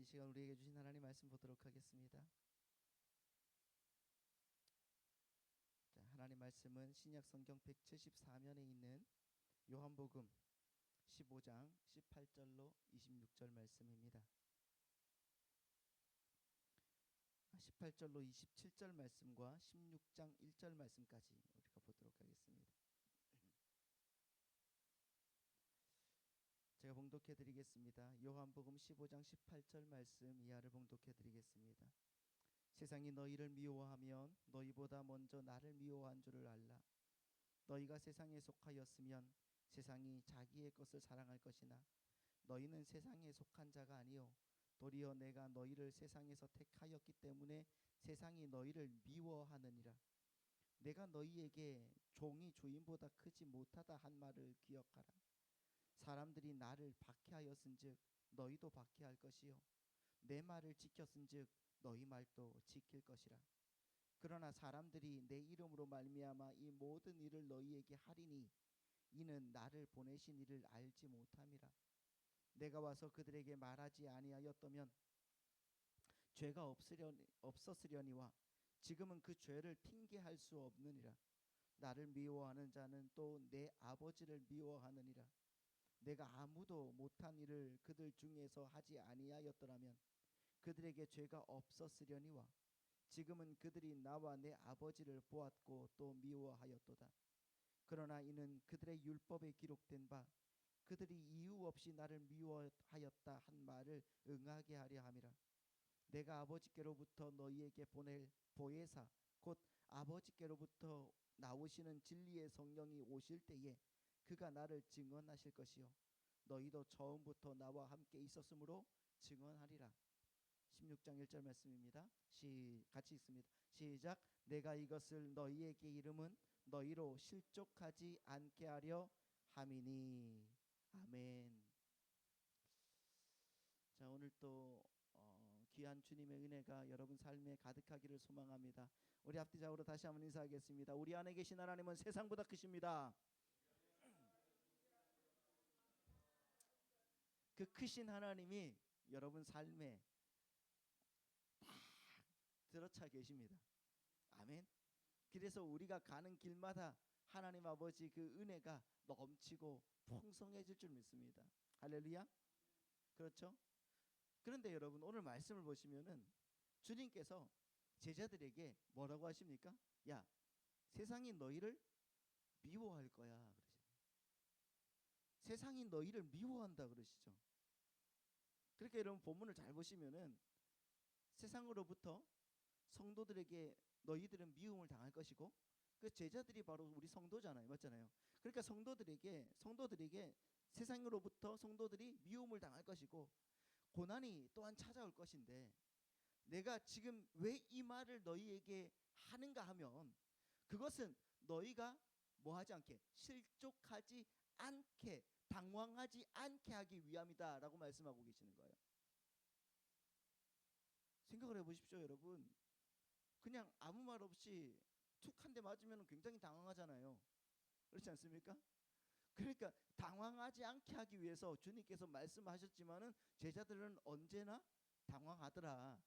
시간 우리에게 주신 하나님 말씀 보도록 하겠습니다. 자, 하나님 말씀은 신약 성경 174면에 있는 요한복음 15장 18절로 26절 말씀입니다. 18절로 27절 말씀과 16장 1절 말씀까지 우리가 보도록 하겠습니다. 제가 봉독해 드리겠습니다. 요한복음 15장 18절 말씀 이하를 봉독해 드리겠습니다. 세상이 너희를 미워하면 너희보다 먼저 나를 미워한 줄을 알라. 너희가 세상에 속하였으면 세상이 자기의 것을 사랑할 것이나 너희는 세상에 속한 자가 아니요 도리어 내가 너희를 세상에서 택하였기 때문에 세상이 너희를 미워하느니라. 내가 너희에게 종이 주인보다 크지 못하다 한 말을 기억하라. 사람들이 나를 박해하였은즉 너희도 박해할 것이요 내 말을 지켰은즉 너희 말도 지킬 것이라. 그러나 사람들이 내 이름으로 말미암아 이 모든 일을 너희에게 하리니 이는 나를 보내신 이를 알지 못함이라. 내가 와서 그들에게 말하지 아니하였다면 죄가 없었으려니와 지금은 그 죄를 핑계할 수 없느니라. 나를 미워하는 자는 또 내 아버지를 미워하느니라. 내가 아무도 못한 일을 그들 중에서 하지 아니하였더라면 그들에게 죄가 없었으려니와 지금은 그들이 나와 내 아버지를 보았고 또 미워하였도다. 그러나 이는 그들의 율법에 기록된 바 그들이 이유 없이 나를 미워하였다 한 말을 응하게 하려 함이라. 내가 아버지께로부터 너희에게 보낼 보혜사 곧 아버지께로부터 나오시는 진리의 성령이 오실 때에 그가 나를 증언하실 것이요 너희도 처음부터 나와 함께 있었으므로 증언하리라. 16장 1절 말씀입니다. 같이 읽습니다. 시작. 내가 이것을 너희에게 이름은 너희로 실족하지 않게 하려 함이니. 아멘. 자, 오늘 또 귀한 주님의 은혜가 여러분 삶에 가득하기를 소망합니다. 우리 앞뒤좌우로 다시 한번 인사하겠습니다. 우리 안에 계신 하나님은 세상보다 크십니다. 그 크신 하나님이 여러분 삶에 딱 들어차 계십니다. 아멘. 그래서 우리가 가는 길마다 하나님 아버지 그 은혜가 넘치고 풍성해질 줄 믿습니다. 할렐루야. 그렇죠? 그런데 여러분 오늘 말씀을 보시면은 주님께서 제자들에게 뭐라고 하십니까? 야, 세상이 너희를 미워할 거야 그러시죠. 세상이 너희를 미워한다 그러시죠. 그렇게 여러분 본문을 잘 보시면은 세상으로부터 성도들에게 너희들은 미움을 당할 것이고 그 제자들이 바로 우리 성도잖아요. 맞잖아요. 그러니까 성도들에게 세상으로부터 성도들이 미움을 당할 것이고 고난이 또한 찾아올 것인데 내가 지금 왜 이 말을 너희에게 하는가 하면 그것은 너희가 뭐하지 않게 실족하지 않게 당황하지 않게 하기 위함이다라고 말씀하고 계시는 거예요. 생각을 해보십시오 여러분. 그냥 아무 말 없이 툭 한 대 맞으면 굉장히 당황하잖아요. 그렇지 않습니까? 그러니까 당황하지 않게 하기 위해서 주님께서 말씀하셨지만은 제자들은 언제나 당황하더라.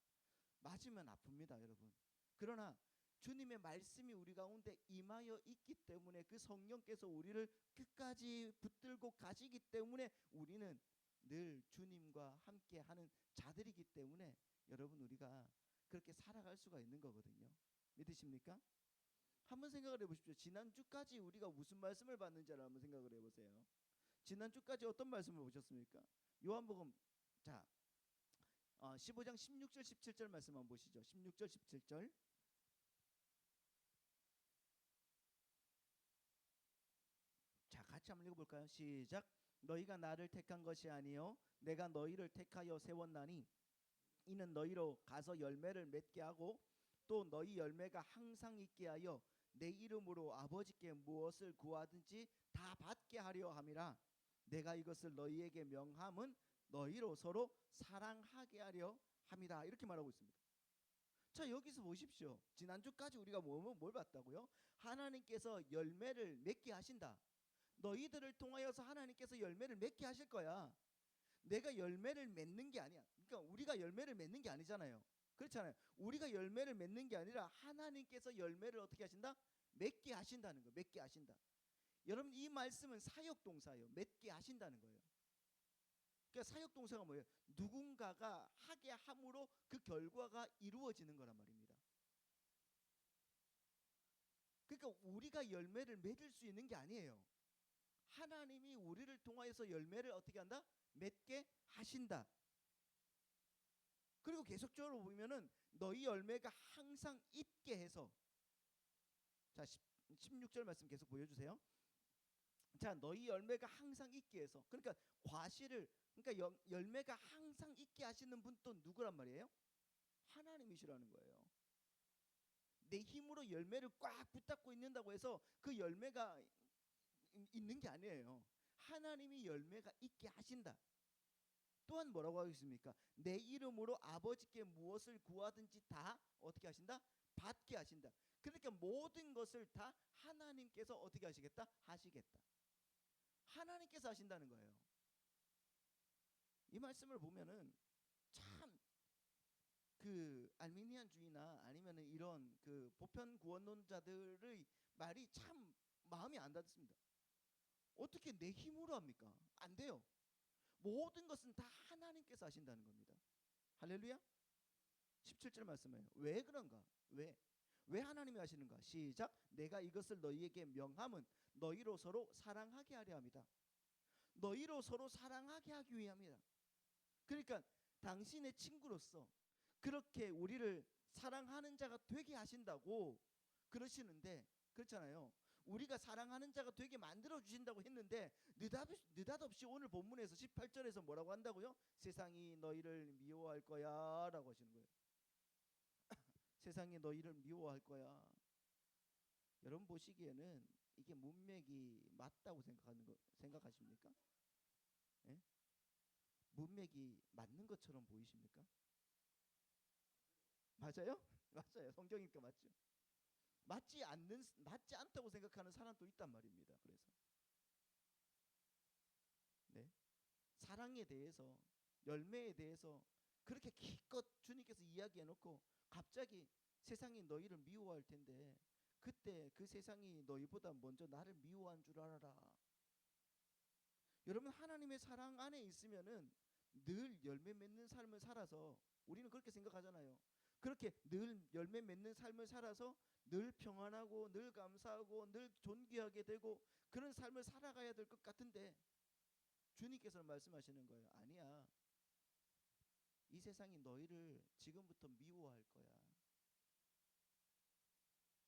맞으면 아픕니다 여러분. 그러나 주님의 말씀이 우리 가운데 임하여 있기 때문에 그 성령께서 우리를 끝까지 붙들고 가시기 때문에 우리는 늘 주님과 함께하는 자들이기 때문에 여러분 우리가 그렇게 살아갈 수가 있는 거거든요. 믿으십니까? 한번 생각을 해보십시오. 지난주까지 우리가 무슨 말씀을 받는지를 한번 생각을 해보세요. 지난주까지 어떤 말씀을 보셨습니까? 요한복음 15장 16절 17절 말씀 한번 보시죠. 16절 17절 자, 같이 한번 읽어볼까요? 시작. 너희가 나를 택한 것이 아니요 내가 너희를 택하여 세웠나니 이는 너희로 가서 열매를 맺게 하고 또 너희 열매가 항상 있게 하여 내 이름으로 아버지께 무엇을 구하든지 다 받게 하려 함이라. 내가 이것을 너희에게 명함은 너희로 서로 사랑하게 하려 함이다. 이렇게 말하고 있습니다. 자, 여기서 보십시오. 지난주까지 우리가 뭘 봤다고요? 하나님께서 열매를 맺게 하신다. 너희들을 통하여서 하나님께서 열매를 맺게 하실 거야. 내가 열매를 맺는 게 아니야. 그러니까 우리가 열매를 맺는 게 아니잖아요. 그렇잖아요. 우리가 열매를 맺는 게 아니라 하나님께서 열매를 어떻게 하신다? 맺게 하신다는 거예요. 맺게 하신다. 여러분 이 말씀은 사역 동사예요. 맺게 하신다는 거예요. 그러니까 사역 동사가 뭐예요? 누군가가 하게 함으로 그 결과가 이루어지는 거란 말입니다. 그러니까 우리가 열매를 맺을 수 있는 게 아니에요. 하나님이 우리를 통하여서 열매를 어떻게 한다? 맺게 하신다. 그리고 계속적으로 보면은 너희 열매가 항상 있게 해서, 자 16절 말씀 계속 보여주세요. 자 너희 열매가 항상 있게 해서, 그러니까 과실을, 그러니까 열매가 항상 있게 하시는 분 또 누구란 말이에요? 하나님이시라는 거예요. 내 힘으로 열매를 꽉 붙잡고 있는다고 해서 그 열매가 있는 게 아니에요. 하나님이 열매가 있게 하신다. 또한 뭐라고 하겠습니까? 내 이름으로 아버지께 무엇을 구하든지 다 어떻게 하신다? 받게 하신다. 그러니까 모든 것을 다 하나님께서 어떻게 하시겠다? 하시겠다. 하나님께서 하신다는 거예요. 이 말씀을 보면은 참 그 알미니안주의나 아니면은 이런 그 보편 구원론자들의 말이 참 마음이 안 닿습니다. 어떻게 내 힘으로 합니까? 안 돼요. 모든 것은 다 하나님께서 하신다는 겁니다. 할렐루야. 17절 말씀이에요. 왜 그런가? 왜 하나님이 하시는가? 시작. 내가 이것을 너희에게 명함은 너희로 서로 사랑하게 하려 합니다. 너희로 서로 사랑하게 하기 위함이다. 그러니까 당신의 친구로서 그렇게 우리를 사랑하는 자가 되게 하신다고 그러시는데, 그렇잖아요. 우리가 사랑하는 자가 되게 만들어 주신다고 했는데 느닷없이 오늘 본문에서 18절에서 뭐라고 한다고요? 세상이 너희를 미워할 거야 라고 하시는 거예요. 세상이 너희를 미워할 거야. 여러분 보시기에는 이게 문맥이 맞다고 생각하십니까? 예? 문맥이 맞는 것처럼 보이십니까? 맞아요? 맞아요. 성경이니까 맞죠. 맞지 않다고 생각하는 사람도 있단 말입니다. 그래서 네, 사랑에 대해서, 열매에 대해서 그렇게 기껏 주님께서 이야기해놓고 갑자기 세상이 너희를 미워할 텐데 그때 그 세상이 너희보다 먼저 나를 미워한 줄 알아라. 여러분 하나님의 사랑 안에 있으면은 늘 열매 맺는 삶을 살아서, 우리는 그렇게 생각하잖아요. 그렇게 늘 열매 맺는 삶을 살아서 늘 평안하고 늘 감사하고 늘 존귀하게 되고 그런 삶을 살아가야 될 것 같은데 주님께서 말씀하시는 거예요. 아니야. 이 세상이 너희를 지금부터 미워할 거야.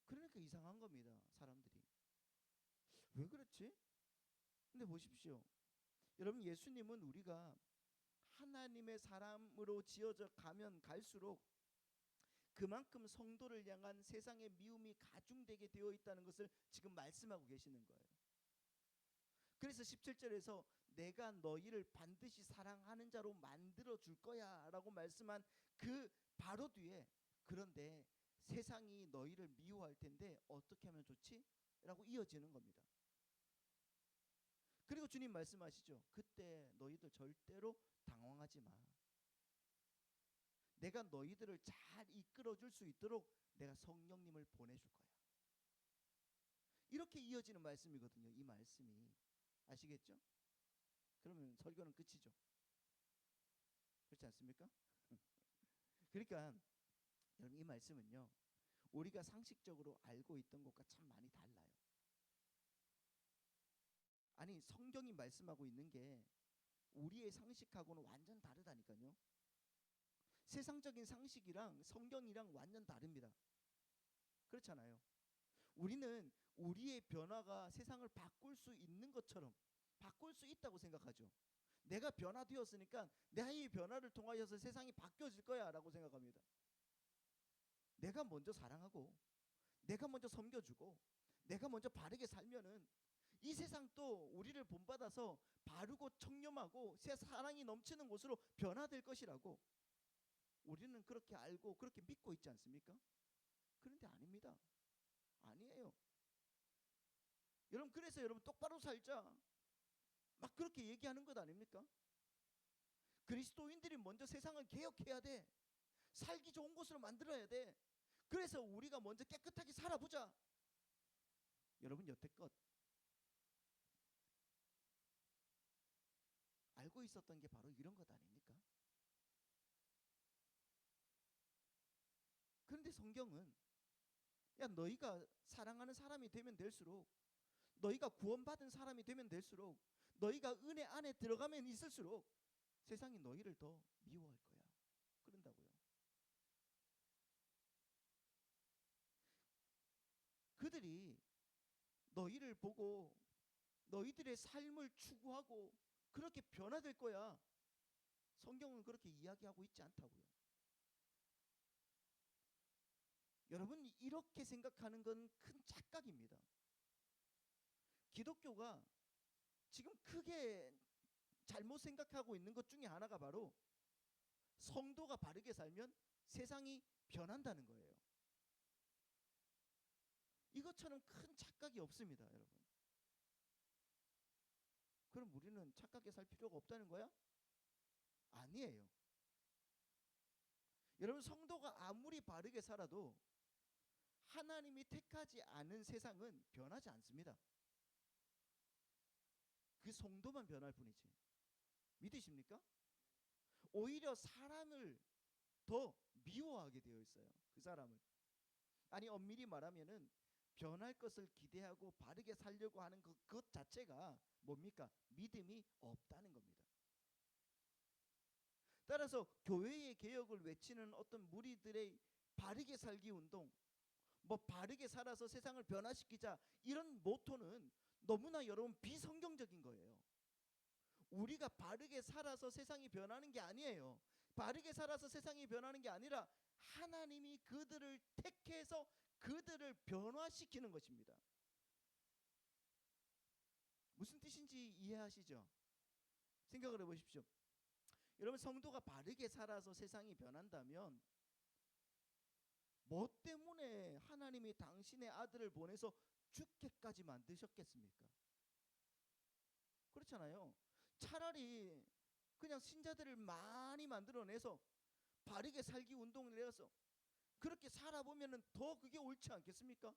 그러니까 이상한 겁니다. 사람들이. 왜 그렇지? 근데 보십시오. 여러분 예수님은 우리가 하나님의 사람으로 지어져 가면 갈수록 그만큼 성도를 향한 세상의 미움이 가중되게 되어 있다는 것을 지금 말씀하고 계시는 거예요. 그래서 17절에서 내가 너희를 반드시 사랑하는 자로 만들어 줄 거야 라고 말씀한 그 바로 뒤에 그런데 세상이 너희를 미워할 텐데 어떻게 하면 좋지? 라고 이어지는 겁니다. 그리고 주님 말씀하시죠. 그때 너희들 절대로 당황하지 마. 내가 너희들을 잘 이끌어 줄 수 있도록 내가 성령님을 보내줄 거야. 이렇게 이어지는 말씀이거든요. 이 말씀이. 아시겠죠? 그러면 설교는 끝이죠. 그렇지 않습니까? 그러니까 여러분 이 말씀은요. 우리가 상식적으로 알고 있던 것과 참 많이 달라요. 아니 성경이 말씀하고 있는 게 우리의 상식하고는 완전 다르다니까요. 세상적인 상식이랑 성경이랑 완전 다릅니다. 그렇잖아요. 우리는 우리의 변화가 세상을 바꿀 수 있는 것처럼 바꿀 수 있다고 생각하죠. 내가 변화되었으니까 나의 변화를 통하여서 세상이 바뀌어질 거야 라고 생각합니다. 내가 먼저 사랑하고 내가 먼저 섬겨주고 내가 먼저 바르게 살면은 이 세상 또 우리를 본받아서 바르고 청렴하고 새 사랑이 넘치는 곳으로 변화될 것이라고 우리는 그렇게 알고 그렇게 믿고 있지 않습니까? 그런데 아닙니다. 아니에요. 여러분 그래서 여러분 똑바로 살자 막 그렇게 얘기하는 것 아닙니까? 그리스도인들이 먼저 세상을 개혁해야 돼. 살기 좋은 곳으로 만들어야 돼. 그래서 우리가 먼저 깨끗하게 살아보자. 여러분 여태껏 알고 있었던 게 바로 이런 것 아닙니까? 그런데 성경은 야 너희가 사랑하는 사람이 되면 될수록, 너희가 구원받은 사람이 되면 될수록, 너희가 은혜 안에 들어가면 있을수록 세상이 너희를 더 미워할 거야. 그런다고요. 그들이 너희를 보고 너희들의 삶을 추구하고 그렇게 변화될 거야. 성경은 그렇게 이야기하고 있지 않다고요. 여러분 이렇게 생각하는 건 큰 착각입니다. 기독교가 지금 크게 잘못 생각하고 있는 것 중에 하나가 바로 성도가 바르게 살면 세상이 변한다는 거예요. 이것처럼 큰 착각이 없습니다, 여러분. 그럼 우리는 착각에 살 필요가 없다는 거야? 아니에요. 여러분 성도가 아무리 바르게 살아도 하나님이 택하지 않은 세상은 변하지 않습니다. 그 성도만 변할 뿐이지. 믿으십니까? 오히려 사람을 더 미워하게 되어 있어요. 그 사람을. 아니 엄밀히 말하면은 변할 것을 기대하고 바르게 살려고 하는 그것 자체가 뭡니까? 믿음이 없다는 겁니다. 따라서 교회의 개혁을 외치는 어떤 무리들의 바르게 살기 운동, 뭐 바르게 살아서 세상을 변화시키자, 이런 모토는 너무나 여러분 비성경적인 거예요. 우리가 바르게 살아서 세상이 변하는 게 아니에요. 바르게 살아서 세상이 변하는 게 아니라 하나님이 그들을 택해서 그들을 변화시키는 것입니다. 무슨 뜻인지 이해하시죠? 생각을 해보십시오. 여러분 성도가 바르게 살아서 세상이 변한다면 뭐 때문에 하나님이 당신의 아들을 보내서 죽게까지 만드셨겠습니까? 그렇잖아요. 차라리 그냥 신자들을 많이 만들어내서 바르게 살기 운동을 해서 그렇게 살아보면 더 그게 옳지 않겠습니까?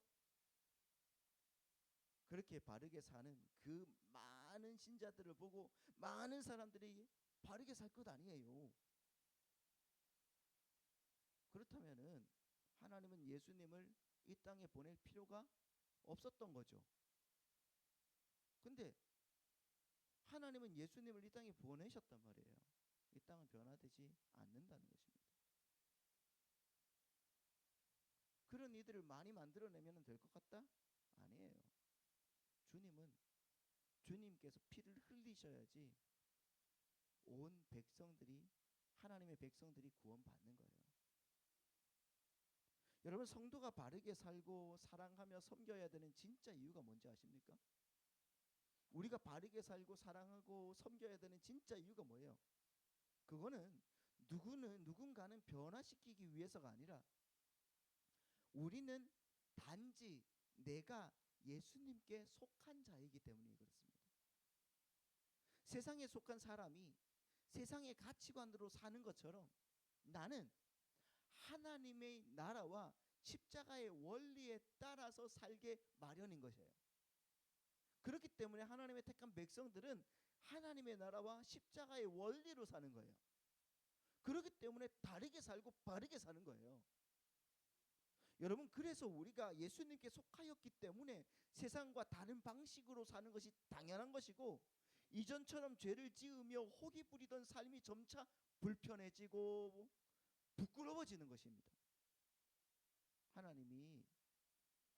그렇게 바르게 사는 그 많은 신자들을 보고 많은 사람들이 바르게 살 것 아니에요. 그렇다면은 하나님은 예수님을 이 땅에 보낼 필요가 없었던 거죠. 근데 하나님은 예수님을 이 땅에 보내셨단 말이에요. 이 땅은 변화되지 않는다는 것입니다. 그런 이들을 많이 만들어내면 될 것 같다? 아니에요. 주님은 주님께서 피를 흘리셔야지 온 백성들이, 하나님의 백성들이 구원받는 거예요. 여러분 성도가 바르게 살고 사랑하며 섬겨야 되는 진짜 이유가 뭔지 아십니까? 우리가 바르게 살고 사랑하고 섬겨야 되는 진짜 이유가 뭐예요? 그거는 누군가는 변화시키기 위해서가 아니라 우리는 단지 내가 예수님께 속한 자이기 때문에 그렇습니다. 세상에 속한 사람이 세상의 가치관으로 사는 것처럼 나는 하나님의 나라와 십자가의 원리에 따라서 살게 마련인 것이에요. 그렇기 때문에 하나님의 택한 백성들은 하나님의 나라와 십자가의 원리로 사는 거예요. 그렇기 때문에 다르게 살고 바르게 사는 거예요. 여러분 그래서 우리가 예수님께 속하였기 때문에 세상과 다른 방식으로 사는 것이 당연한 것이고, 이전처럼 죄를 지으며 호기 부리던 삶이 점차 불편해지고 부끄러워지는 것입니다. 하나님이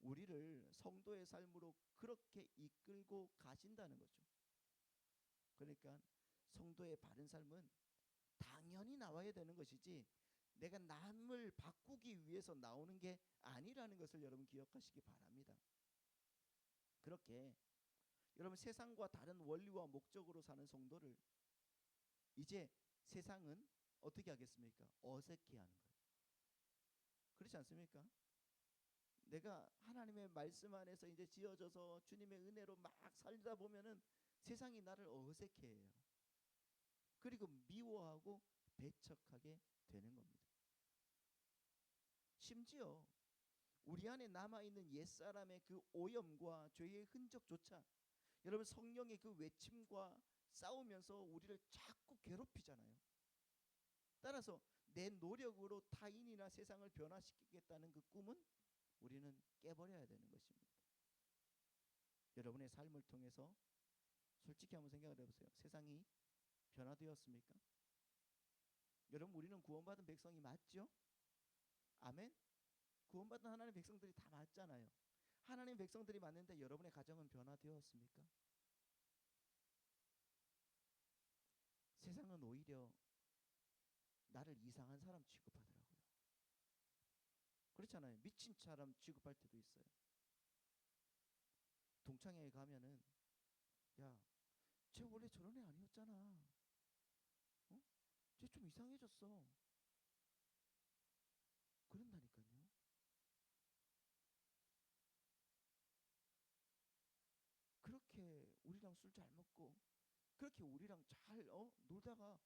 우리를 성도의 삶으로 그렇게 이끌고 가신다는 거죠. 그러니까 성도의 바른 삶은 당연히 나와야 되는 것이지 내가 남을 바꾸기 위해서 나오는 게 아니라는 것을 여러분 기억하시기 바랍니다. 그렇게 여러분 세상과 다른 원리와 목적으로 사는 성도를 이제 세상은 어떻게 하겠습니까? 어색해하는 거예요. 그렇지 않습니까? 내가 하나님의 말씀 안에서 이제 지어져서 주님의 은혜로 막 살다 보면은 세상이 나를 어색해해요. 그리고 미워하고 배척하게 되는 겁니다. 심지어 우리 안에 남아있는 옛사람의 그 오염과 죄의 흔적조차 여러분 성령의 그 외침과 싸우면서 우리를 자꾸 괴롭히잖아요. 따라서 내 노력으로 타인이나 세상을 변화시키겠다는 그 꿈은 우리는 깨버려야 되는 것입니다. 여러분의 삶을 통해서 솔직히 한번 생각을 해보세요. 세상이 변화되었습니까? 여러분 우리는 구원받은 백성이 맞죠? 아멘? 구원받은 하나님의 백성들이 다 맞잖아요. 하나님의 백성들이 맞는데 여러분의 가정은 변화되었습니까? 세상은 오히려 나를 이상한 사람 취급하더라고요. 그렇잖아요. 미친 사람 취급할 때도 있어요. 동창회에 가면은 야, 쟤 원래 저런 애 아니었잖아. 어? 쟤 좀 이상해졌어. 그런다니까요. 그렇게 우리랑 술 잘 먹고 그렇게 우리랑 잘 놀다가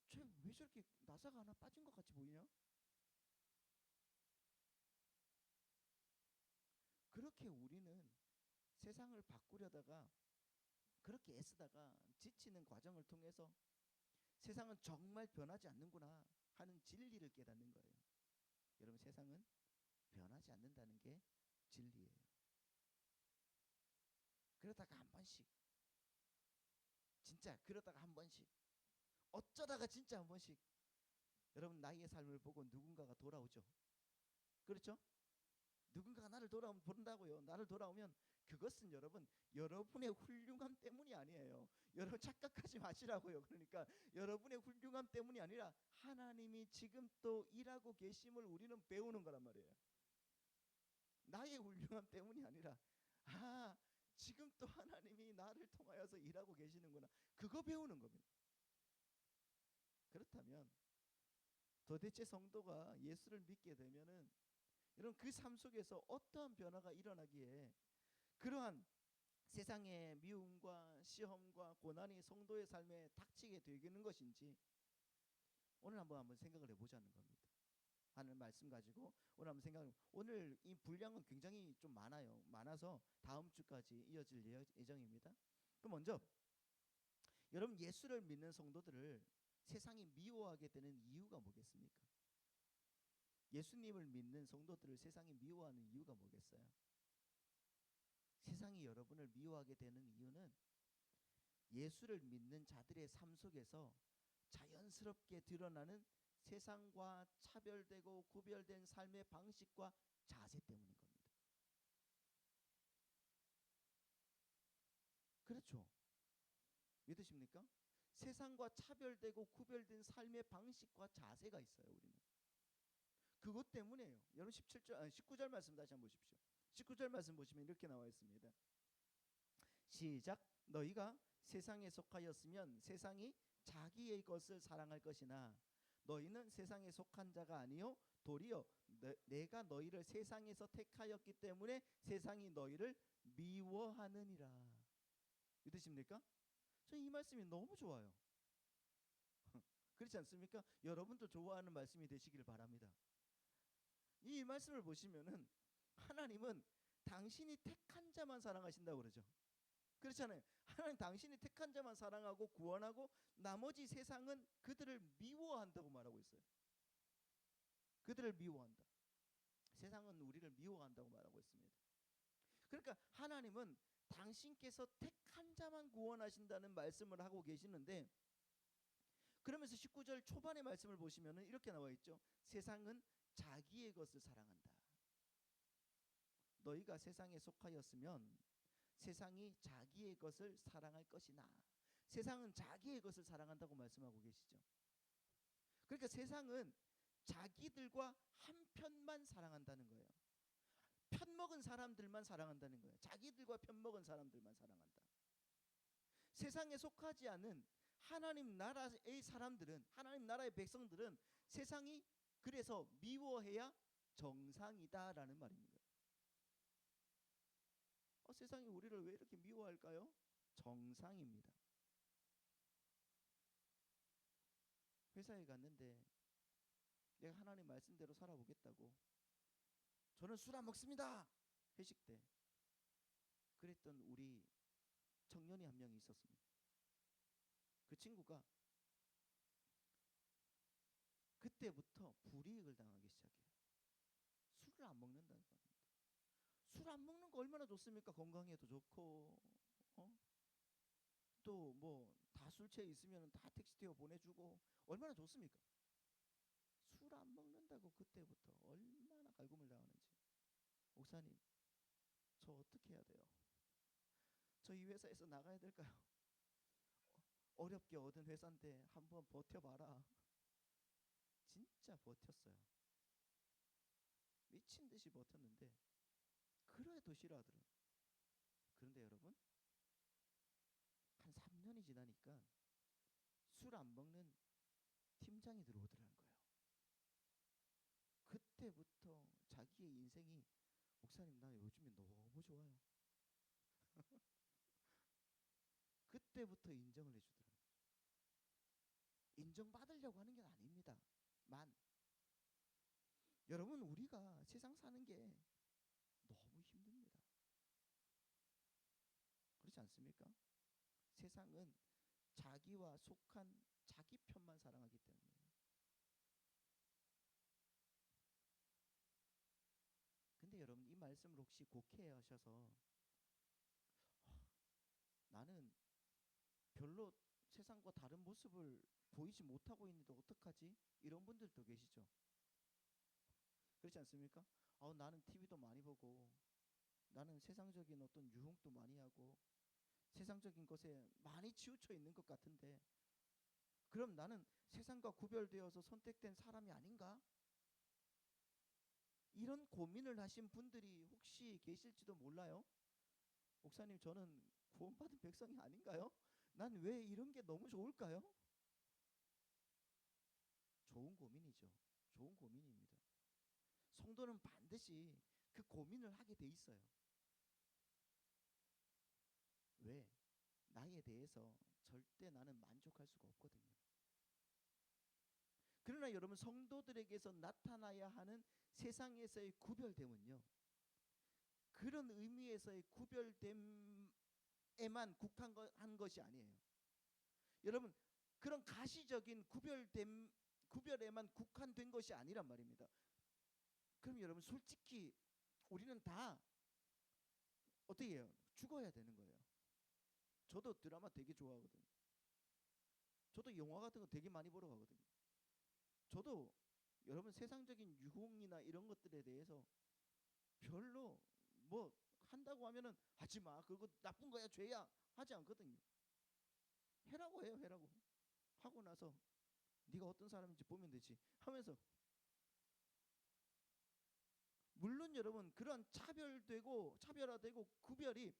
쟤 왜 저렇게 나사가 하나 빠진 것 같이 보이냐? 그렇게 우리는 세상을 바꾸려다가 그렇게 애쓰다가 지치는 과정을 통해서 세상은 정말 변하지 않는구나 하는 진리를 깨닫는 거예요. 여러분 세상은 변하지 않는다는 게 진리예요. 그러다가 한 번씩 진짜 그러다가 한 번씩 어쩌다가 진짜 한 번씩 여러분 나의 삶을 보고 누군가가 돌아오죠. 그렇죠? 누군가가 나를 본다고요. 나를 돌아오면 그것은 여러분 여러분의 훌륭함 때문이 아니에요. 여러분 착각하지 마시라고요. 그러니까 여러분의 훌륭함 때문이 아니라 하나님이 지금 또 일하고 계심을 우리는 배우는 거란 말이에요. 나의 훌륭함 때문이 아니라 지금 또 하나님이 나를 통하여서 일하고 계시는구나. 그거 배우는 겁니다. 그렇다면 도대체 성도가 예수를 믿게 되면은 여러분 그 삶 속에서 어떠한 변화가 일어나기에 그러한 세상의 미움과 시험과 고난이 성도의 삶에 닥치게 되는 것인지 오늘 한번 생각을 해보자는 겁니다. 하는 말씀 가지고 오늘 한번 생각을 오늘 이 분량은 굉장히 좀 많아요. 많아서 다음 주까지 이어질 예정입니다. 그럼 먼저 여러분 예수를 믿는 성도들을 세상이 미워하게 되는 이유가 뭐겠습니까? 예수님을 믿는 성도들을 세상이 미워하는 이유가 뭐겠어요? 세상이 여러분을 미워하게 되는 이유는 예수를 믿는 자들의 삶 속에서 자연스럽게 드러나는 세상과 차별되고 구별된 삶의 방식과 자세 때문인 겁니다. 그렇죠? 믿으십니까? 세상과 차별되고 구별된 삶의 방식과 자세가 있어요. 우리는 그것 때문에요. 여러분 19절 말씀 다시 한번 보십시오. 19절 말씀 보시면 이렇게 나와 있습니다. 시작. 너희가 세상에 속하였으면 세상이 자기의 것을 사랑할 것이나 너희는 세상에 속한 자가 아니요 도리어 내가 너희를 세상에서 택하였기 때문에 세상이 너희를 미워하느니라. 믿으십니까? 저 이 말씀이 너무 좋아요. 그렇지 않습니까? 여러분도 좋아하는 말씀이 되시길 바랍니다. 이 말씀을 보시면은 하나님은 당신이 택한 자만 사랑하신다고 그러죠. 그렇잖아요. 하나님 당신이 택한 자만 사랑하고 구원하고 나머지 세상은 그들을 미워한다고 말하고 있어요. 그들을 미워한다. 세상은 우리를 미워한다고 말하고 있습니다. 그러니까 하나님은 당신께서 택한 자만 구원하신다는 말씀을 하고 계시는데 그러면서 19절 초반의 말씀을 보시면 이렇게 나와 있죠. 세상은 자기의 것을 사랑한다. 너희가 세상에 속하였으면 세상이 자기의 것을 사랑할 것이나 세상은 자기의 것을 사랑한다고 말씀하고 계시죠. 그러니까 세상은 자기들과 한 편만 사랑한다는 거예요. 편먹은 사람들만 사랑한다는 거예요. 자기들과 편먹은 사람들만 사랑한다. 세상에 속하지 않은 하나님 나라의 사람들은 하나님 나라의 백성들은 세상이 그래서 미워해야 정상이다라는 말입니다. 세상이 우리를 왜 이렇게 미워할까요? 정상입니다. 회사에 갔는데 내가 하나님 말씀대로 살아보겠다고 저는 술 안 먹습니다. 회식 때 그랬던 우리 청년이 한 명이 있었습니다. 그 친구가 그때부터 불이익을 당하기 시작해요. 술을 안 먹는다는 겁니다. 술 안 먹는 거 얼마나 좋습니까? 건강에도 좋고 또 뭐 다 술 취해 있으면 다 택시 태워 보내주고 얼마나 좋습니까? 술 안 먹는다고 그때부터 얼마나 갈굼을 당하는지. 목사님, 저 어떻게 해야 돼요? 저 이 회사에서 나가야 될까요? 어렵게 얻은 회사인데 한번 버텨봐라. 진짜 버텼어요. 미친 듯이 버텼는데 그래도 싫어하더라고요. 그런데 여러분, 한 3년이 지나니까 술 안 먹는 팀장이 들어오더라는 거예요. 그때부터 자기의 인생이 목사님 나 요즘에 너무 좋아요. 그때부터 인정을 해주더라는 거죠. 인정받으려고 하는 게 아닙니다. 여러분 우리가 세상 사는 게 너무 힘듭니다. 그렇지 않습니까? 세상은 자기와 속한 자기 편만 사랑하기 때문이에요. 근데 여러분 이 말씀을 혹시 곡해하셔서 나는 별로 세상과 다른 모습을 보이지 못하고 있는데 어떡하지? 이런 분들도 계시죠. 그렇지 않습니까? 나는 TV도 많이 보고 나는 세상적인 어떤 유흥도 많이 하고 세상적인 것에 많이 치우쳐 있는 것 같은데 그럼 나는 세상과 구별되어서 선택된 사람이 아닌가? 이런 고민을 하신 분들이 혹시 계실지도 몰라요. 목사님 저는 구원받은 백성이 아닌가요? 난 왜 이런 게 너무 좋을까요? 좋은 고민이죠. 좋은 고민입니다. 성도는 반드시 그 고민을 하게 돼 있어요. 왜? 나에 대해서 절대 나는 만족할 수가 없거든요. 그러나 여러분 성도들에게서 나타나야 하는 세상에서의 구별됨은요. 그런 의미에서의 구별됨에만 국한한 것이 아니에요. 여러분 그런 가시적인 구별에만 국한된 것이 아니란 말입니다. 그럼 여러분 솔직히 우리는 다 어떻게 해요? 죽어야 되는 거예요. 저도 드라마 되게 좋아하거든요. 저도 영화 같은 거 되게 많이 보러 가거든요. 저도 여러분 세상적인 유흥이나 이런 것들에 대해서 별로 뭐 한다고 하면은 하지 마. 그거 나쁜 거야, 죄야. 하지 않거든요. 해라고 해요, 해라고. 하고 나서 네가 어떤 사람인지 보면 되지 하면서 물론 여러분 그런 차별화되고 구별이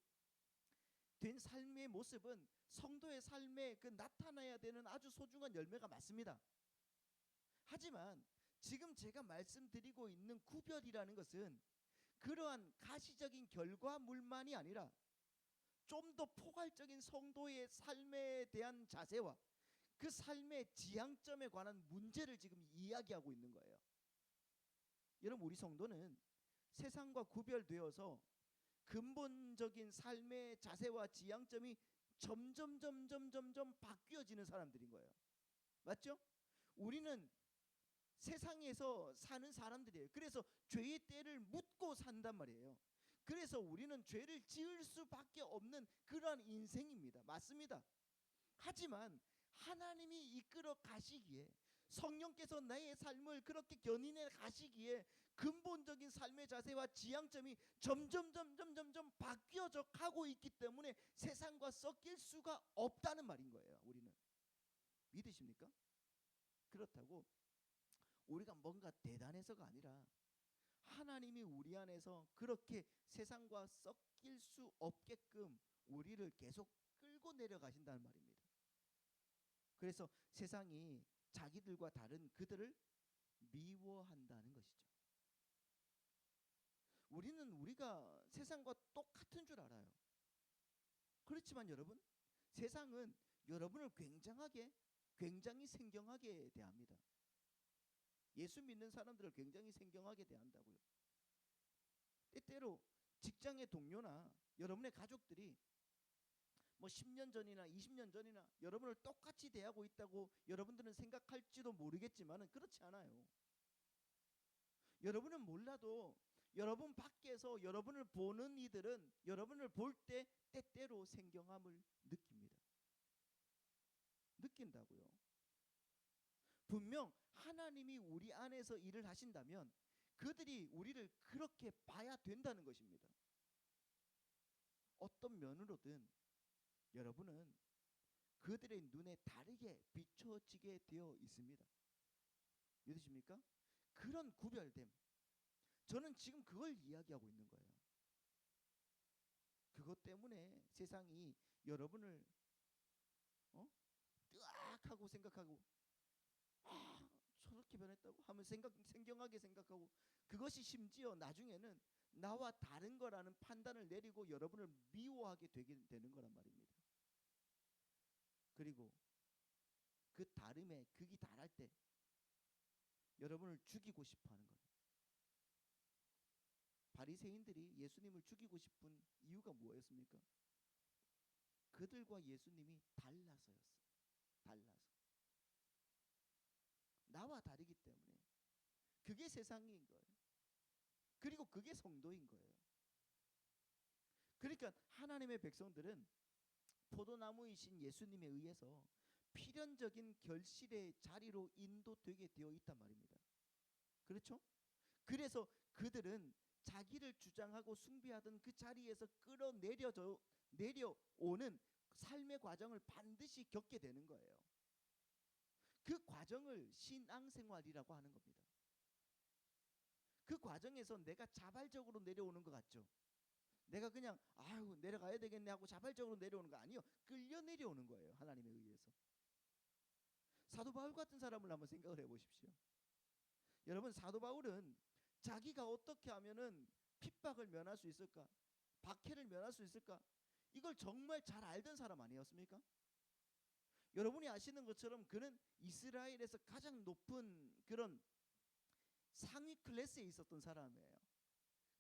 된 삶의 모습은 성도의 삶에 그 나타나야 되는 아주 소중한 열매가 맞습니다. 하지만 지금 제가 말씀드리고 있는 구별이라는 것은 그러한 가시적인 결과물만이 아니라 좀 더 포괄적인 성도의 삶에 대한 자세와 그 삶의 지향점에 관한 문제를 지금 이야기하고 있는 거예요. 여러분 우리 성도는 세상과 구별되어서 근본적인 삶의 자세와 지향점이 점점 바뀌어지는 사람들인 거예요. 맞죠? 우리는 세상에서 사는 사람들이에요. 그래서 죄의 때를 묻고 산단 말이에요. 그래서 우리는 죄를 지을 수밖에 없는 그러한 인생입니다. 맞습니다. 하지만 하나님이 이끌어 가시기에 성령께서 나의 삶을 그렇게 견인해 가시기에 근본적인 삶의 자세와 지향점이 점점 바뀌어져 가고 있기 때문에 세상과 섞일 수가 없다는 말인 거예요. 우리는 믿으십니까? 그렇다고 우리가 뭔가 대단해서가 아니라 하나님이 우리 안에서 그렇게 세상과 섞일 수 없게끔 우리를 계속 끌고 내려가신다는 말입니다. 그래서 세상이 자기들과 다른 그들을 미워한다는 것이죠. 우리는 우리가 세상과 똑같은 줄 알아요. 그렇지만 여러분 세상은 여러분을 굉장하게 굉장히 생경하게 대합니다. 예수 믿는 사람들을 굉장히 생경하게 대한다고요. 때때로 직장의 동료나 여러분의 가족들이 뭐 10년 전이나 20년 전이나 여러분을 똑같이 대하고 있다고 여러분들은 생각할지도 모르겠지만 그렇지 않아요. 여러분은 몰라도 여러분 밖에서 여러분을 보는 이들은 여러분을 볼 때 때때로 생경함을 느낍니다. 느낀다고요. 분명 하나님이 우리 안에서 일을 하신다면 그들이 우리를 그렇게 봐야 된다는 것입니다. 어떤 면으로든 여러분은 그들의 눈에 다르게 비춰지게 되어 있습니다. 믿으십니까? 그런 구별됨. 저는 지금 그걸 이야기하고 있는 거예요. 그것 때문에 세상이 여러분을 뜨악하고 생각하고 저렇게 변했다고 하면 생경하게 생각하고 그것이 심지어 나중에는 나와 다른 거라는 판단을 내리고 여러분을 미워하게 되는 거란 말입니다. 그리고 그 다름에 극이 달할 때 여러분을 죽이고 싶어 하는 겁니다. 바리새인들이 예수님을 죽이고 싶은 이유가 뭐였습니까? 그들과 예수님이 달라서였어요. 달라서. 나와 다르기 때문에. 그게 세상인 거예요. 그리고 그게 성도인 거예요. 그러니까 하나님의 백성들은 포도나무이신 예수님에 의해서 필연적인 결실의 자리로 인도되게 되어 있단 말입니다. 그렇죠? 그래서 그들은 자기를 주장하고 숭배하던 그 자리에서 내려오는 삶의 과정을 반드시 겪게 되는 거예요. 그 과정을 신앙생활이라고 하는 겁니다. 그 과정에서 내가 자발적으로 내려오는 것 같죠? 내가 그냥 내려가야 되겠네 하고 자발적으로 내려오는 거 아니요. 끌려 내려오는 거예요. 하나님에 의해서. 사도 바울 같은 사람을 한번 생각을 해보십시오. 여러분, 사도 바울은 자기가 어떻게 하면은 핍박을 면할 수 있을까? 박해를 면할 수 있을까? 이걸 정말 잘 알던 사람 아니었습니까? 여러분이 아시는 것처럼 그는 이스라엘에서 가장 높은 그런 상위 클래스에 있었던 사람이에요.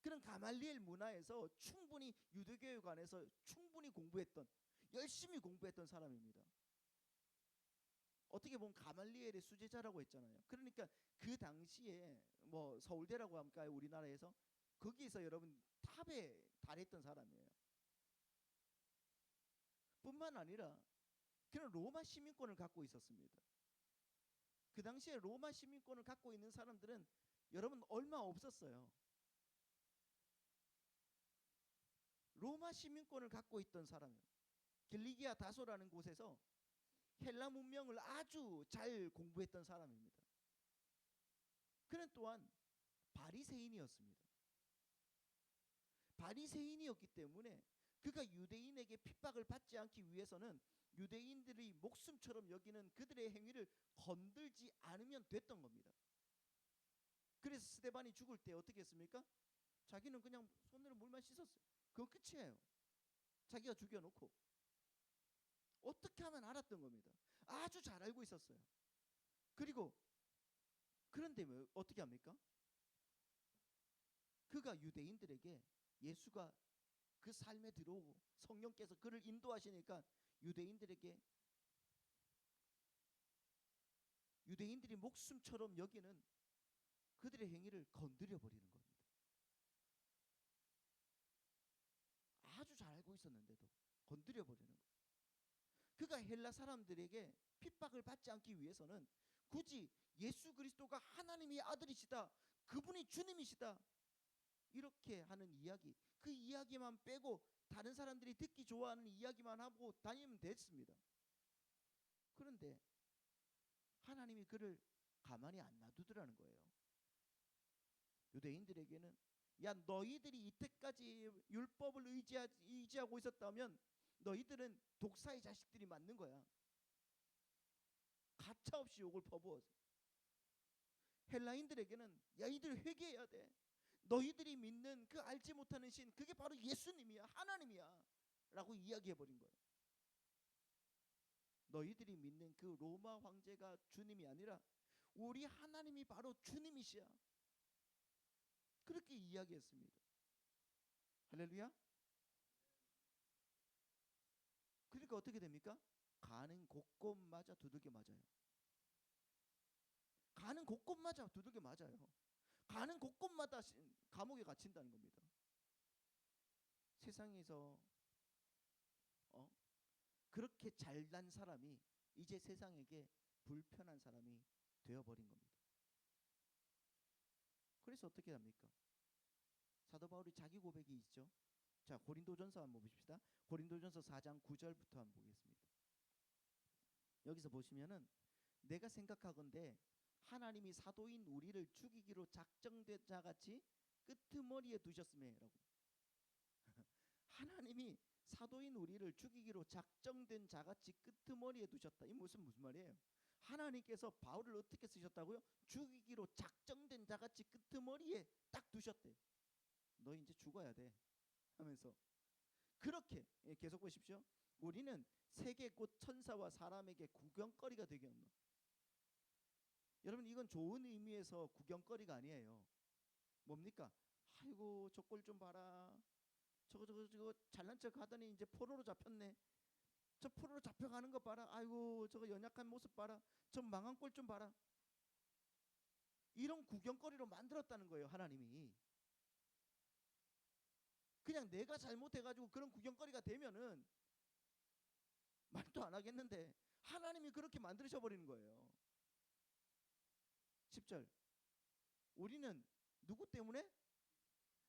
그런 가말리엘 문화에서 충분히 유대교에 관해서 충분히 열심히 공부했던 사람입니다. 어떻게 보면 가말리엘의 수제자라고 했잖아요. 그러니까 그 당시에 뭐 서울대라고 할까요? 우리나라에서 거기에서 여러분 탑에 달했던 사람이에요. 뿐만 아니라 그는 로마 시민권을 갖고 있었습니다. 그 당시에 로마 시민권을 갖고 있는 사람들은 여러분 얼마 없었어요. 로마 시민권을 갖고 있던 사람이에요. 길리기아 다소라는 곳에서 헬라 문명을 아주 잘 공부했던 사람입니다. 그는 또한 바리새인이었습니다. 바리새인이었기 때문에 그가 유대인에게 핍박을 받지 않기 위해서는 유대인들이 목숨처럼 여기는 그들의 행위를 건들지 않으면 됐던 겁니다. 그래서 스데반이 죽을 때 어떻게 했습니까? 자기는 그냥 손으로 물만 씻었어요. 그건 끝이에요. 자기가 죽여놓고. 어떻게 하면 알았던 겁니다. 아주 잘 알고 있었어요. 그리고 그런데 어떻게 합니까? 그가 유대인들에게 예수가 그 삶에 들어오고 성령께서 그를 인도하시니까 유대인들이 목숨처럼 여기는 그들의 행위를 건드려 버리는 겁니다. 아주 잘 알고 있었는데도 건드려 버리는 거예요. 그가 헬라 사람들에게 핍박을 받지 않기 위해서는 굳이 예수 그리스도가 하나님의 아들이시다, 그분이 주님이시다 이렇게 하는 이야기, 그 이야기만 빼고 다른 사람들이 듣기 좋아하는 이야기만 하고 다니면 됐습니다. 그런데 하나님이 그를 가만히 안 놔두더라는 거예요. 유대인들에게는 야, 너희들이 이때까지 율법을 의지하고 있었다면 너희들은 독사의 자식들이 맞는 거야. 가차없이 욕을 퍼부어서. 헬라인들에게는 야, 이들 회개해야 돼. 너희들이 믿는 그 알지 못하는 신, 그게 바로 예수님이야, 하나님이야 라고 이야기해버린 거예요. 너희들이 믿는 그 로마 황제가 주님이 아니라 우리 하나님이 바로 주님이시야. 그렇게 이야기했습니다. 할렐루야. 그러니까 어떻게 됩니까? 가는 곳곳마다 두들겨 맞아요. 가는 곳곳마다 두들겨 맞아요. 가는 곳곳마다 감옥에 갇힌다는 겁니다. 세상에서 그렇게 잘난 사람이 이제 세상에게 불편한 사람이 되어버린 겁니다. 그래서 어떻게 합니까? 사도 바울이 자기 고백이 있죠. 자, 고린도전서 한번 봅시다. 고린도전서 4장 9절부터 한번 보겠습니다. 여기서 보시면은 내가 생각하건대 하나님이 사도인 우리를 죽이기로 작정된 자같이 끄트머리에 두셨음에라고. 하나님이 사도인 우리를 죽이기로 작정된 자같이 끄트머리에 두셨다. 이 무슨 말이에요? 하나님께서 바울을 어떻게 쓰셨다고요? 죽이기로 작정된 자같이 끄트머리에 딱 두셨대. 너 이제 죽어야 돼 하면서 그렇게 계속 보십시오. 우리는 세계 곧 천사와 사람에게 구경거리가 되겠노. 여러분 이건 좋은 의미에서 구경거리가 아니에요. 뭡니까? 아이고 저 꼴 좀 봐라. 저거 잘난 척 하더니 이제 포로로 잡혔네. 저 포로로 잡혀가는 거 봐라. 아이고 저거 연약한 모습 봐라. 저 망한 꼴 좀 봐라. 이런 구경거리로 만들었다는 거예요. 하나님이. 그냥 내가 잘못해가지고 그런 구경거리가 되면은 말도 안 하겠는데 하나님이 그렇게 만드셔버리는 거예요. 10절 우리는 누구 때문에?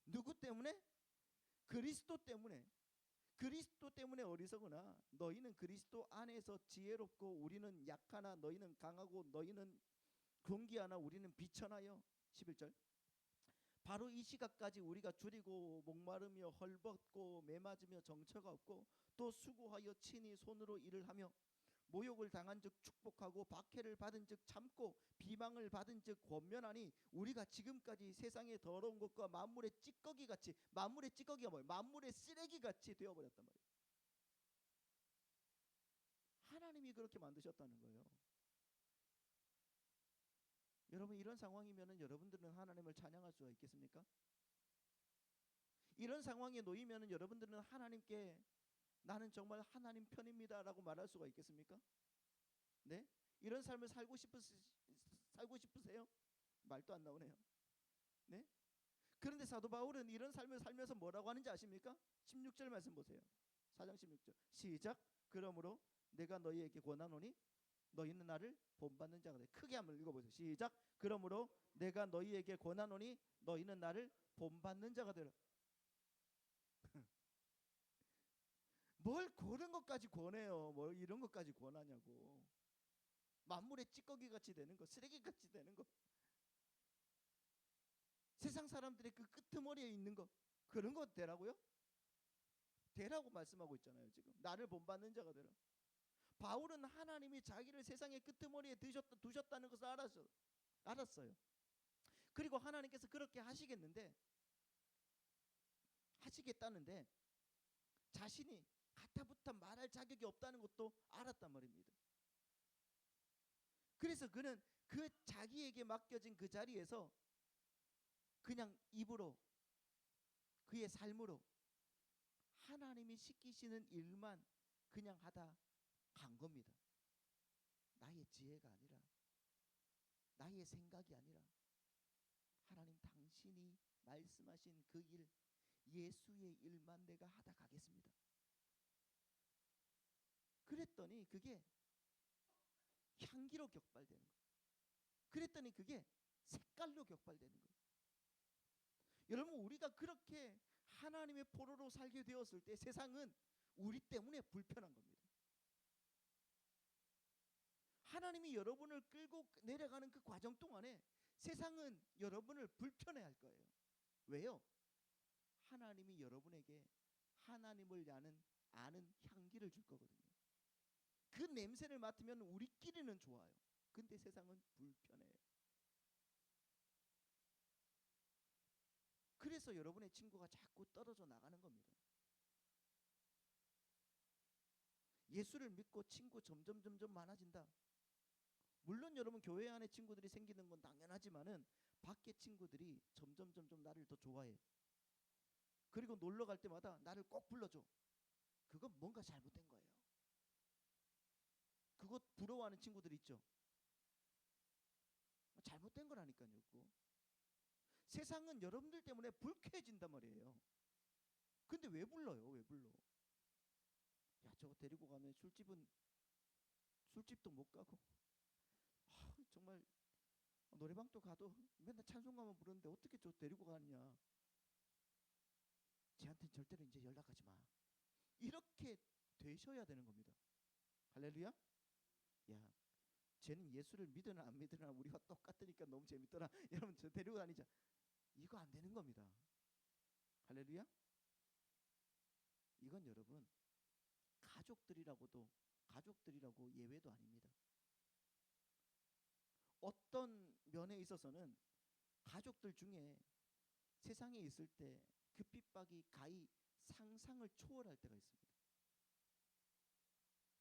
누구 때문에? 그리스도 때문에. 그리스도 때문에 어리석으나 너희는 그리스도 안에서 지혜롭고 우리는 약하나 너희는 강하고 너희는 경기하나 우리는 비천하여. 11절 바로 이 시각까지 우리가 줄이고 목마르며 헐벗고 매맞으며 정처가 없고 또 수고하여 친히 손으로 일을 하며 모욕을 당한 즉 축복하고 박해를 받은 즉 참고 비방을 받은 즉 권면하니 우리가 지금까지 세상의 더러운 것과 만물의 찌꺼기 같이. 만물의 찌꺼기가 뭐예요? 만물의 쓰레기 같이 되어버렸단 말이에요. 하나님이 그렇게 만드셨다는 거예요. 여러분 이런 상황이면 여러분들은 하나님을 찬양할 수가 있겠습니까? 이런 상황에 놓이면 여러분들은 하나님께 나는 정말 하나님 편입니다 라고 말할 수가 있겠습니까? 네? 이런 삶을 살고 싶으세요? 말도 안 나오네요. 네? 그런데 사도 바울은 이런 삶을 살면서 뭐라고 하는지 아십니까? 16절 말씀 보세요. 4장 16절 시작. 그러므로 내가 너희에게 권하노니 너희는 나를 본받는 자가 돼. 크게 한번 읽어보세요. 시작. 그러므로 내가 너희에게 권하노니 너희는 나를 본받는 자가 되라. 뭘 그런 것까지 권해요. 뭘 이런 것까지 권하냐고. 만물의 찌꺼기 같이 되는 거, 쓰레기 같이 되는 거, 세상 사람들의 그 끄트머리에 있는 거, 그런 거 되라고요? 되라고 말씀하고 있잖아요. 지금 나를 본받는 자가 되라. 바울은 하나님이 자기를 세상의 끄트머리에 두셨다는 것을 알았어요. 그리고 하나님께서 그렇게 하시겠다는데 자신이 가타부터 말할 자격이 없다는 것도 알았단 말입니다. 그래서 그는 그 자기에게 맡겨진 그 자리에서 그냥 입으로 그의 삶으로 하나님이 시키시는 일만 그냥 하다 간 겁니다. 나의 지혜가 아니라 나의 생각이 아니라 하나님 당신이 말씀하신 그 일, 예수의 일만 내가 하다 가겠습니다. 그랬더니 그게 향기로 격발되는 거예요. 그랬더니 그게 색깔로 격발되는 거예요. 여러분 우리가 그렇게 하나님의 포로로 살게 되었을 때 세상은 우리 때문에 불편한 겁니다. 하나님이 여러분을 끌고 내려가는 그 과정 동안에 세상은 여러분을 불편해할 거예요. 왜요? 하나님이 여러분에게 하나님을 아는 향기를 줄 거거든요. 그 냄새를 맡으면 우리끼리는 좋아요. 근데 세상은 불편해요. 그래서 여러분의 친구가 자꾸 떨어져 나가는 겁니다. 예수를 믿고 친구 점점 많아진다. 물론 여러분 교회 안에 친구들이 생기는 건 당연하지만은 밖에 친구들이 점점 나를 더 좋아해. 그리고 놀러 갈 때마다 나를 꼭 불러줘. 그건 뭔가 잘못된 거예요. 그것 부러워하는 친구들 있죠. 잘못된 거라니까요. 그거. 세상은 여러분들 때문에 불쾌해진단 말이에요. 근데 왜 불러요? 왜 불러? 야, 저거 데리고 가면 술집도 못 가고 정말 노래방도 가도 맨날 찬송가만 부르는데 어떻게 저 데리고 가느냐. 쟤한테는 절대로 이제 연락하지 마. 이렇게 되셔야 되는 겁니다. 할렐루야. 야, 쟤는 예수를 믿으나 안 믿으나 우리와 똑같으니까 너무 재밌더라. 여러분 저 데리고 다니자. 이거 안 되는 겁니다. 할렐루야. 이건 여러분 가족들이라고 예외도 아닙니다. 어떤 면에 있어서는 가족들 중에 세상에 있을 때 그 핍박이 가히 상상을 초월할 때가 있습니다.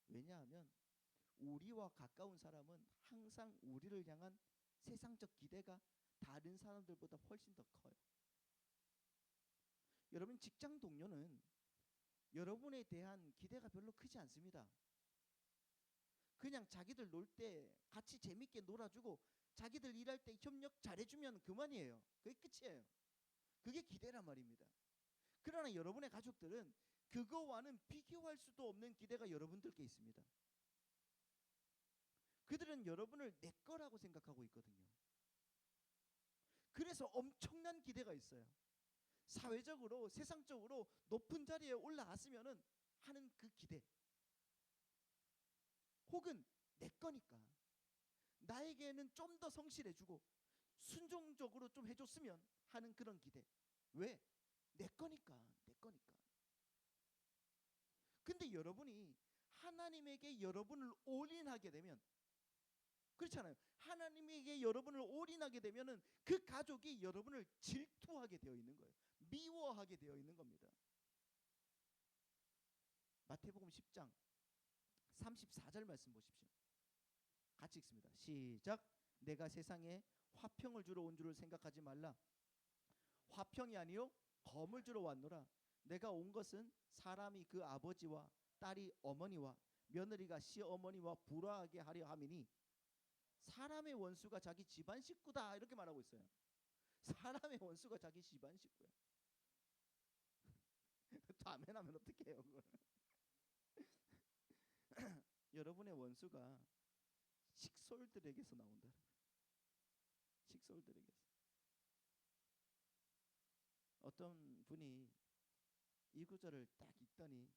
왜냐하면 우리와 가까운 사람은 항상 우리를 향한 세상적 기대가 다른 사람들보다 훨씬 더 커요. 여러분 직장 동료는 여러분에 대한 기대가 별로 크지 않습니다. 그냥 자기들 놀 때 같이 재밌게 놀아주고 자기들 일할 때 협력 잘해주면 그만이에요. 그게 끝이에요. 그게 기대란 말입니다. 그러나 여러분의 가족들은 그거와는 비교할 수도 없는 기대가 여러분들께 있습니다. 그들은 여러분을 내 거라고 생각하고 있거든요. 그래서 엄청난 기대가 있어요. 사회적으로 세상적으로 높은 자리에 올라왔으면은 하는 그 기대. 혹은 내 거니까 나에게는 좀 더 성실해주고 순종적으로 좀 해줬으면 하는 그런 기대. 왜? 내 거니까. 근데 여러분이 하나님에게 여러분을 올인하게 되면, 그렇잖아요. 하나님에게 여러분을 올인하게 되면은 그 가족이 여러분을 질투하게 되어 있는 거예요. 미워하게 되어 있는 겁니다. 마태복음 10장 34절 말씀 보십시오. 같이 읽습니다. 시작. 내가 세상에 화평을 주러 온 줄을 생각하지 말라. 화평이 아니요 검을 주러 왔노라. 내가 온 것은 사람이 그 아버지와 딸이 어머니와 며느리가 시어머니와 불화하게 하려 함이니 사람의 원수가 자기 집안 식구다. 이렇게 말하고 있어요. 사람의 원수가 자기 집안 식구야. 또 아멘하면 어떡해요 그걸. 여러분의 원수가 식솔들에게서 나온다는 거예요. 식솔들에게서. 어떤 분이 이 구절을 딱 읽더니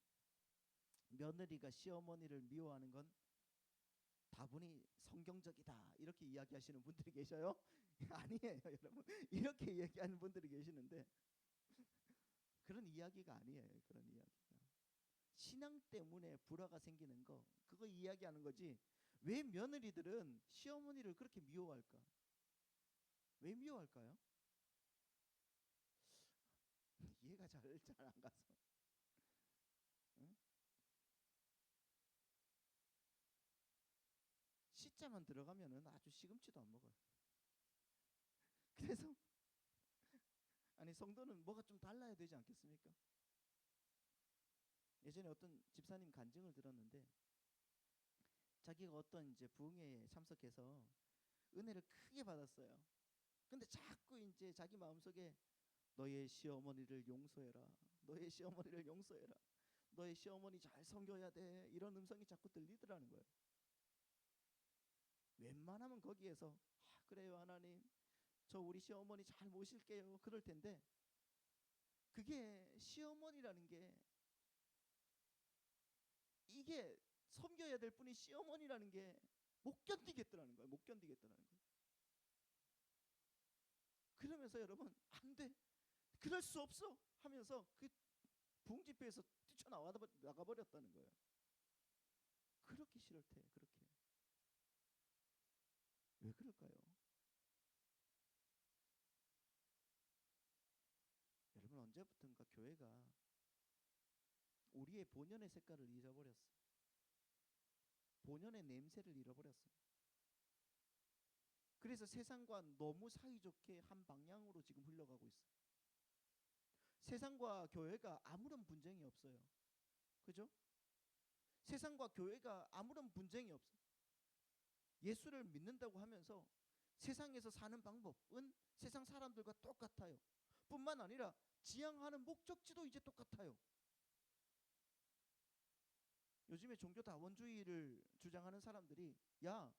며느리가 시어머니를 미워하는 건 다분히 성경적이다 이렇게 이야기하시는 분들이 계셔요. 아니에요 여러분. 이렇게 얘기하는 분들이 계시는데 그런 이야기가 아니에요. 그런 이야기가 신앙 때문에 불화가 생기는 거 그거 이야기하는 거지. 왜 며느리들은 시어머니를 그렇게 미워할까? 왜 미워할까요? 이해가 잘 안 가서. 응? 시자만 들어가면은 아주 시금치도 안 먹어요. 그래서 아니 성도는 뭐가 좀 달라야 되지 않겠습니까? 예전에 어떤 집사님 간증을 들었는데 자기가 어떤 이제 부흥회에 참석해서 은혜를 크게 받았어요. 근데 자꾸 이제 자기 마음속에 너의 시어머니를 용서해라. 너의 시어머니를 용서해라. 너의 시어머니 잘 섬겨야 돼. 이런 음성이 자꾸 들리더라는 거예요. 웬만하면 거기에서 그래요 하나님 저 우리 시어머니 잘 모실게요 그럴 텐데 그게 시어머니라는 게 이게 섬겨야 될 분이 시어머니라는 게 못 견디겠더라는 거예요. 못 견디겠더라는 거예요. 그러면서 여러분 안 돼 그럴 수 없어 하면서 그 부흥집회에서 뛰쳐나가버렸다는 거예요. 그렇게 싫을 때 그렇게 왜 그럴까요? 여러분 언제부턴가 교회가 우리의 본연의 색깔을 잊어버렸어요. 본연의 냄새를 잃어버렸어요. 그래서 세상과 너무 사이좋게 한 방향으로 지금 흘러가고 있어요. 세상과 교회가 아무런 분쟁이 없어요. 그죠? 세상과 교회가 아무런 분쟁이 없어요. 예수를 믿는다고 하면서 세상에서 사는 방법은 세상 사람들과 똑같아요. 뿐만 아니라 지향하는 목적지도 이제 똑같아요. 요즘에 종교다원주의를 주장하는 사람들이 야,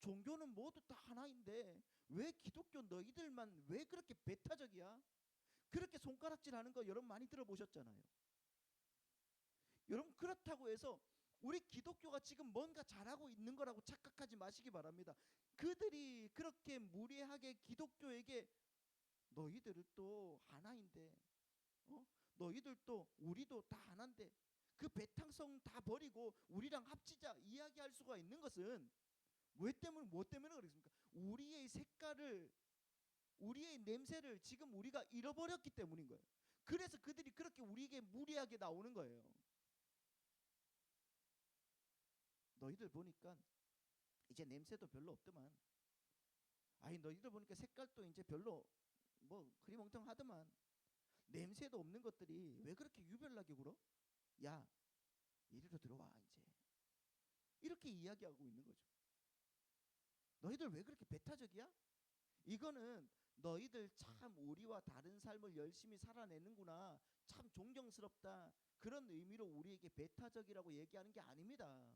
종교는 모두 다 하나인데 왜 기독교 너희들만 왜 그렇게 배타적이야? 그렇게 손가락질하는 거 여러분 많이 들어보셨잖아요. 여러분 그렇다고 해서 우리 기독교가 지금 뭔가 잘하고 있는 거라고 착각하지 마시기 바랍니다. 그들이 그렇게 무례하게 기독교에게 너희들도 하나인데 너희들도 우리도 다 하나인데 그 배탕성 다 버리고 우리랑 합치자 이야기할 수가 있는 것은 왜 때문에 뭐 때문에 그렇습니까? 우리의 색깔을 우리의 냄새를 지금 우리가 잃어버렸기 때문인 거예요. 그래서 그들이 그렇게 우리에게 무리하게 나오는 거예요. 너희들 보니까 이제 냄새도 별로 없더만. 아니 너희들 보니까 색깔도 이제 별로 뭐 흐리멍텅하더만. 냄새도 없는 것들이 왜 그렇게 유별나게 굴어? 야, 이리로 들어와 이제. 이렇게 이야기하고 있는 거죠. 너희들 왜 그렇게 배타적이야? 이거는 너희들 참 우리와 다른 삶을 열심히 살아내는구나. 참 존경스럽다. 그런 의미로 우리에게 배타적이라고 얘기하는 게 아닙니다.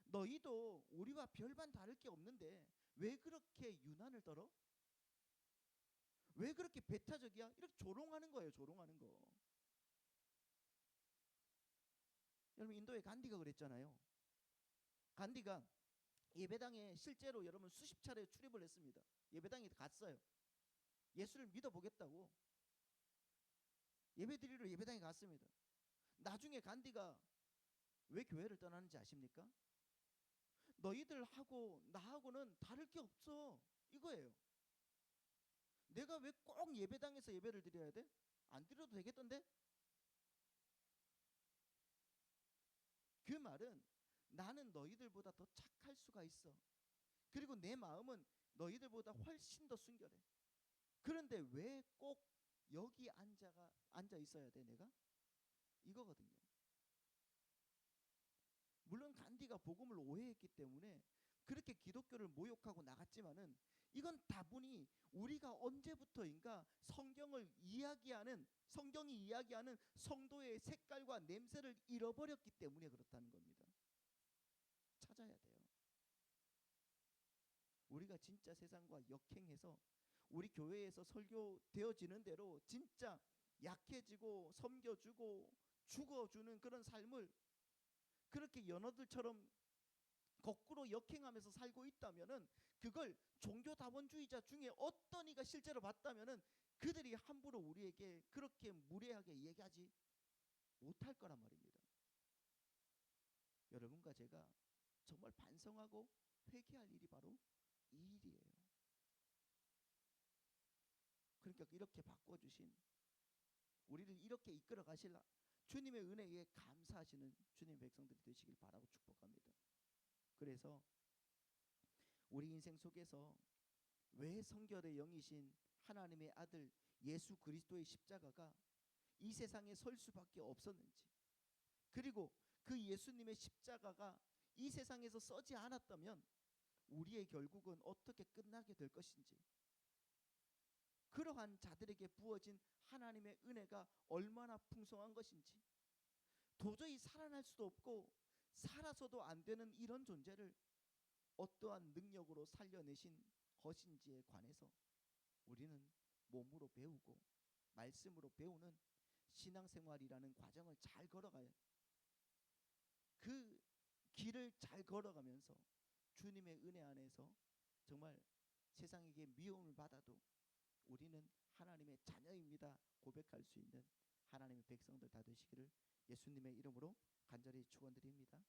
너희도 우리와 별반 다를 게 없는데 왜 그렇게 유난을 떨어? 왜 그렇게 배타적이야? 이렇게 조롱하는 거예요. 조롱하는 거. 여러분 인도의 간디가 그랬잖아요. 간디가 예배당에 실제로 여러분 수십 차례 출입을 했습니다. 예배당에 갔어요. 예수를 믿어보겠다고 예배드리러 예배당에 갔습니다. 나중에 간디가 왜 교회를 떠나는지 아십니까? 너희들하고 나하고는 다를 게 없어 이거예요. 내가 왜 꼭 예배당에서 예배를 드려야 돼? 안 드려도 되겠던데? 그 말은 나는 너희들보다 더 착할 수가 있어. 그리고 내 마음은 너희들보다 훨씬 더 순결해. 그런데 왜 꼭 여기 앉아 있어야 돼 내가? 이거거든요. 물론 간디가 복음을 오해했기 때문에 그렇게 기독교를 모욕하고 나갔지만은 이건 다분히 우리가 언제부터인가 성경이 이야기하는 성도의 색깔과 냄새를 잃어버렸기 때문에 그렇다는 겁니다. 찾아야 돼요. 우리가 진짜 세상과 역행해서 우리 교회에서 설교되어지는 대로 진짜 약해지고 섬겨주고 죽어주는 그런 삶을 그렇게 연어들처럼 거꾸로 역행하면서 살고 있다면은 그걸 종교다원주의자 중에 어떤 이가 실제로 봤다면은 그들이 함부로 우리에게 그렇게 무례하게 얘기하지 못할 거란 말입니다. 여러분과 제가 정말 반성하고 회개할 일이 바로 이 일이에요. 그러니까 이렇게 바꿔주신 우리를 이렇게 이끌어 가실 주님의 은혜에 감사하시는 주님의 백성들이 되시길 바라고 축복합니다. 그래서 우리 인생 속에서 왜 성결의 영이신 하나님의 아들 예수 그리스도의 십자가가 이 세상에 설 수밖에 없었는지, 그리고 그 예수님의 십자가가 이 세상에서 서지 않았다면 우리의 결국은 어떻게 끝나게 될 것인지, 그러한 자들에게 부어진 하나님의 은혜가 얼마나 풍성한 것인지, 도저히 살아날 수도 없고 살아서도 안 되는 이런 존재를 어떠한 능력으로 살려내신 것인지에 관해서 우리는 몸으로 배우고 말씀으로 배우는 신앙생활이라는 과정을 잘 걸어가요. 그 길을 잘 걸어가면서 주님의 은혜 안에서 정말 세상에게 미움을 받아도 우리는 하나님의 자녀입니다 고백할 수 있는 하나님의 백성들 다 되시기를 예수님의 이름으로 간절히 축원드립니다.